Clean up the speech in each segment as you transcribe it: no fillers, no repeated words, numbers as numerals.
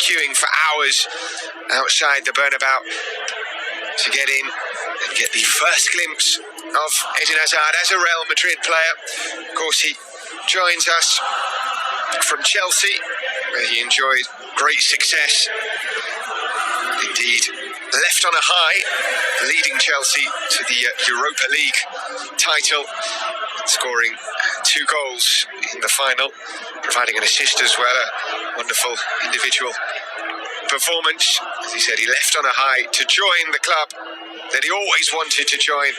queuing for hours outside the Bernabeu to get in and get the first glimpse of Eden Hazard as a Real Madrid player. Of course, he joins us from Chelsea, where he enjoyed great success. Indeed, left on a high, leading Chelsea to the Europa League title, scoring 2 goals in the final, providing an assist as well. A wonderful individual performance. As he said, he left on a high to join the club that he always wanted to join.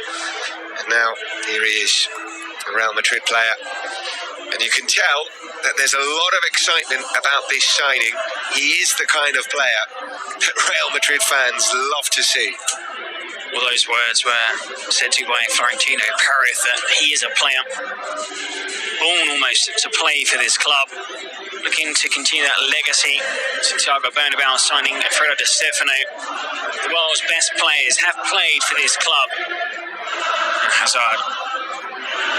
And now here he is, a Real Madrid player. And you can tell that there's a lot of excitement about this signing. He is the kind of player that Real Madrid fans love to see. Well, those words were said to by Florentino Perez, that he is a player born almost to play for this club, looking to continue that legacy. Santiago Bernabeu signing Fredo Di Stefano. The world's best players have played for this club. Hazard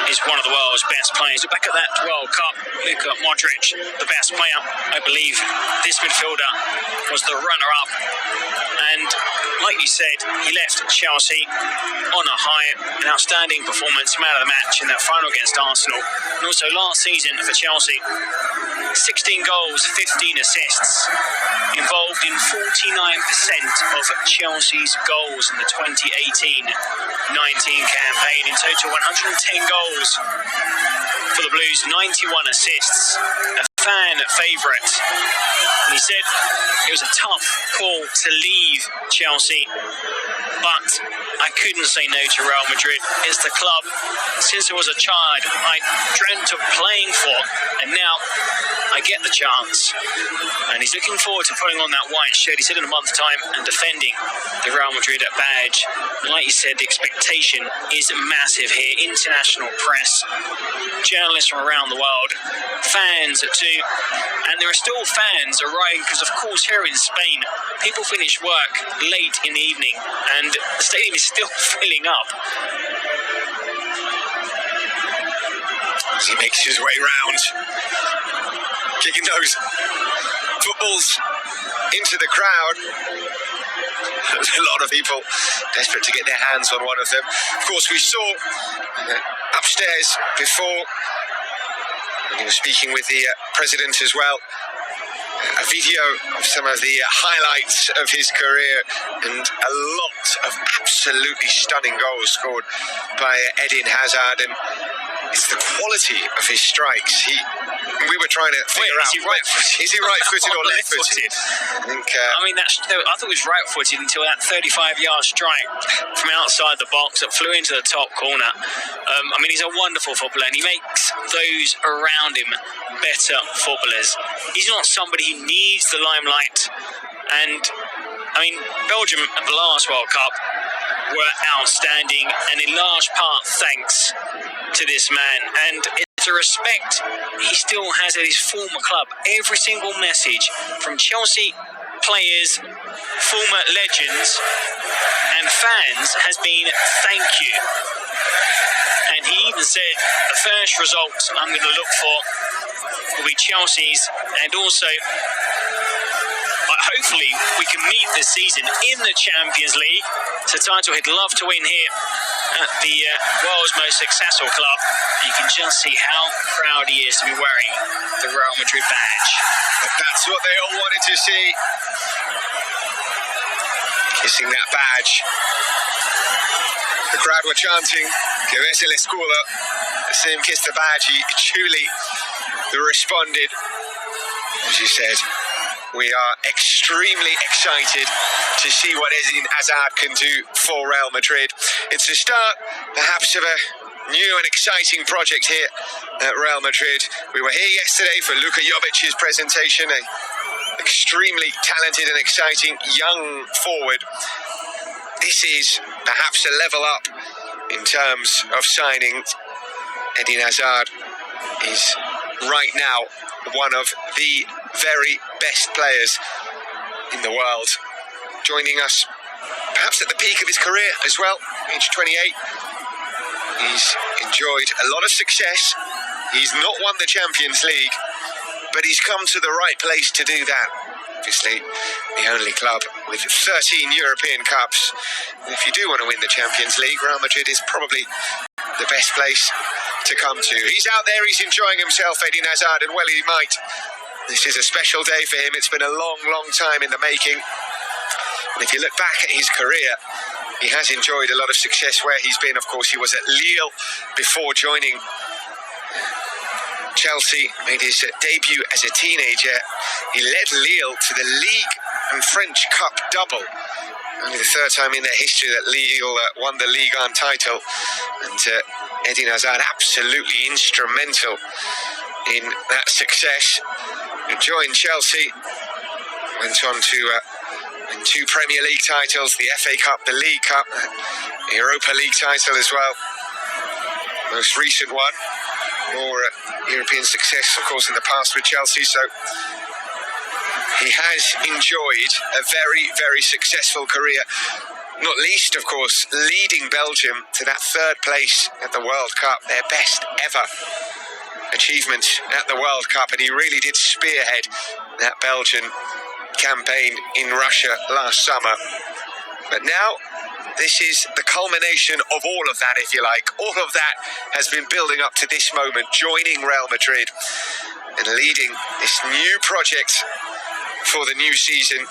is one of the world's best players. Back at that World Cup, Luka Modric, the best player. I believe this midfielder was the runner-up. And like you said, he left Chelsea on a high, an outstanding performance, man of the match in that final against Arsenal. And also last season for Chelsea, 16 goals, 15 assists, involved in 49% of Chelsea's goals in the 2018-19 campaign. In total, 110 goals for the Blues, 91 assists, a fan favourite. And he said it was a tough call to leave Chelsea, but I couldn't say no to Real Madrid. It's the club since I was a child I dreamt of playing for, and now I get the chance. And he's looking forward to putting on that white shirt, he said, in a month's time, and defending the Real Madrid badge. And like you said, the expectation is massive here. International press, journalists from around the world, fans too. And there are still fans arriving because, of course, here in Spain, people finish work late in the evening and the stadium is still filling up. As he makes his way round, kicking those footballs into the crowd. There's a lot of people desperate to get their hands on one of them. Of course, we saw upstairs before, when he was speaking with the president as well, a video of some of the highlights of his career, and a lot of absolutely stunning goals scored by Eden Hazard. And it's the quality of his strikes. We were trying to figure out, is he right-footed or left-footed? I thought it was right-footed until that 35-yard strike from outside the box that flew into the top corner. He's a wonderful footballer, and he makes those around him better footballers. He's not somebody who needs the limelight. And Belgium at the last World Cup were outstanding, and in large part thanks to this man. And it's a respect he still has at his former club. Every single message from Chelsea players, former legends and fans has been thank you. And he even said the first result I'm going to look for will be Chelsea's, and also hopefully we can meet this season in the Champions League. It's a title he'd love to win here at the world's most successful club. You can just see how proud he is to be wearing the Real Madrid badge. That's what they all wanted to see. Kissing that badge. The crowd were chanting, "Que ves el escudo." See him kiss the badge. He truly responded. As you said, we are extremely excited to see what Eden Hazard can do for Real Madrid. It's the start, perhaps, of a new and exciting project here at Real Madrid. We were here yesterday for Luka Jovic's presentation, an extremely talented and exciting young forward. This is perhaps a level up in terms of signing. Eden Hazard is right now one of the very best players in the world, joining us perhaps at the peak of his career as well, age 28. He's enjoyed a lot of success. He's not won the Champions League, but he's come to the right place to do that. Obviously, the only club with 13 European Cups. If you do want to win the Champions League, Real Madrid is probably the best place to come to. He's out there, he's enjoying himself, Eden Hazard, and well he might. This is a special day for him. It's been a long, long time in the making. And if you look back at his career, he has enjoyed a lot of success where he's been. Of course, he was at Lille before joining Chelsea, made his debut as a teenager. He led Lille to the League and French Cup double. Only the third time in their history that Lille won the Ligue 1 title. And Eden Hazard absolutely instrumental in that success. He joined Chelsea, went on to win 2 Premier League titles, the FA Cup, the League Cup, the Europa League title as well. Most recent one. More European success, of course, in the past with Chelsea. So he has enjoyed a very, very successful career. Not least, of course, leading Belgium to that 3rd place at the World Cup, their best ever achievement at the World Cup. And he really did spearhead that Belgian campaign in Russia last summer. But now, this is the culmination of all of that, if you like. All of that has been building up to this moment, joining Real Madrid and leading this new project for the new season.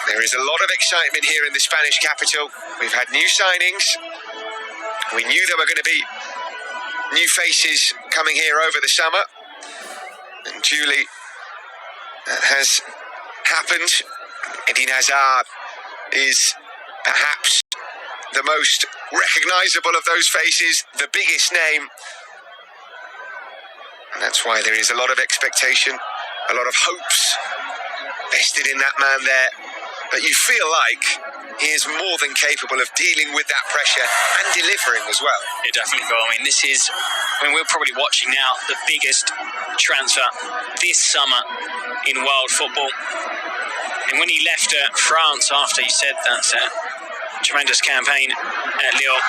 There is a lot of excitement here in the Spanish capital. We've had new signings. We knew there were going to be new faces coming here over the summer. And duly, that has happened. Eden Hazard is perhaps the most recognisable of those faces, the biggest name. And that's why there is a lot of expectation, a lot of hopes vested in that man there. But you feel like he is more than capable of dealing with that pressure and delivering as well. It definitely will. I mean, we're probably watching now the biggest transfer this summer in world football. And when he left France after he said that tremendous campaign at Lille,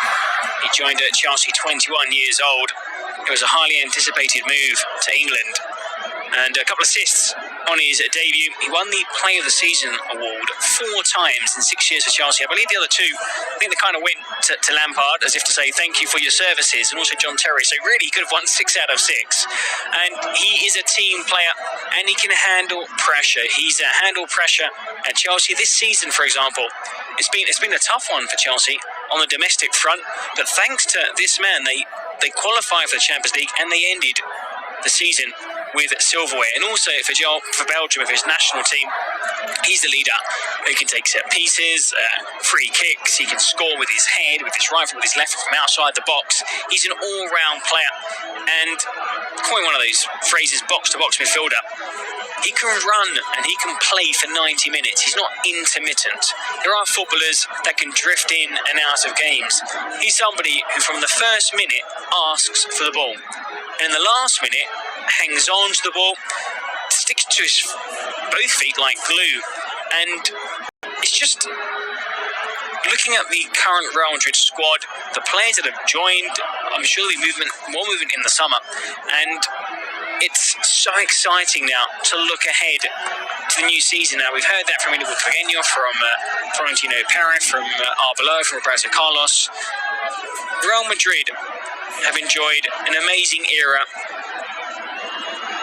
he joined Chelsea 21 years old. It was a highly anticipated move to England. And a couple of assists on his debut. He won the Player of the Season award 4 times in 6 years for Chelsea. I believe the other 2, I think they kind of went to Lampard as if to say thank you for your services, and also John Terry. So really, he could have won 6 out of 6. And he is a team player, and he can handle pressure. He's handled pressure at Chelsea this season, for example. It's been a tough one for Chelsea on the domestic front, but thanks to this man, they qualified for the Champions League and they ended the season with silverware. And also for Belgium, for his national team, he's the leader. He can take set pieces, free kicks, he can score with his head, with his right foot, with his left foot from outside the box. He's an all-round player, and coin one of those phrases, box-to-box midfielder. He can run and he can play for 90 minutes. He's not intermittent. There are footballers that can drift in and out of games. He's somebody who from the first minute asks for the ball, and in the last minute hangs on to the ball, sticks to his both feet like glue. And it's just looking at the current Real Madrid squad, the players that have joined, I'm sure there'll be more movement in the summer, and it's so exciting now to look ahead to the new season. Now, we've heard that from Inigo Pequeño, from Florentino Perez, from Arbeloa, from Roberto Carlos. Real Madrid have enjoyed an amazing era.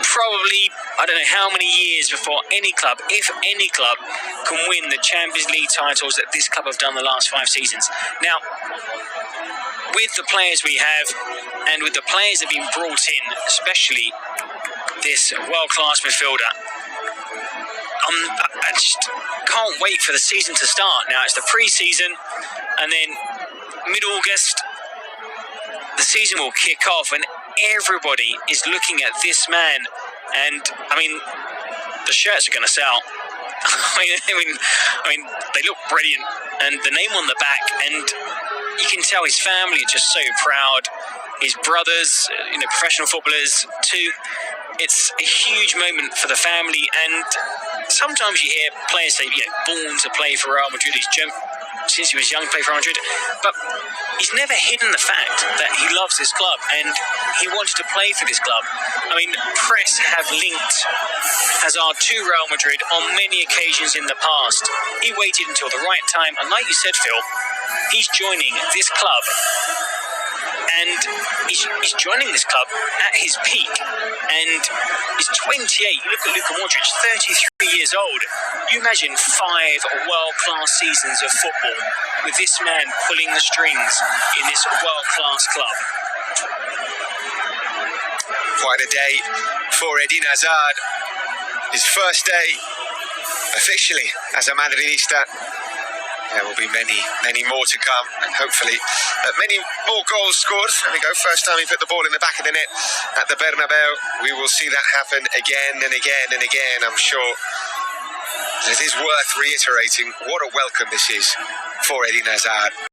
Probably, I don't know how many years before any club, if any club, can win the Champions League titles that this club have done the last 5 seasons. Now, with the players we have, and with the players that have been brought in, especially this world-class midfielder, I just can't wait for the season to start. Now, it's the pre-season, and then mid-August, the season will kick off, and everybody is looking at this man. And I mean, the shirts are going to sell. I mean, they look brilliant, and the name on the back, and you can tell his family are just so proud. His brothers, professional footballers too. It's a huge moment for the family, and sometimes you hear players say, born to play for Real Madrid. He's since he was young, played for Madrid, but he's never hidden the fact that he loves this club and he wanted to play for this club. I mean, press have linked Hazard to Real Madrid on many occasions in the past. He waited until the right time, and like you said, Phil, he's joining this club. And he's joining this club at his peak. And he's 28. You look at Luka Modric, 33 years old. You imagine 5 world-class seasons of football with this man pulling the strings in this world-class club. Quite a day for Eden Hazard. His first day officially as a Madridista. There will be many, many more to come, and hopefully many more goals scored. There we go, first time he put the ball in the back of the net at the Bernabeu. We will see that happen again and again and again, I'm sure. It is worth reiterating what a welcome this is for Eden Hazard.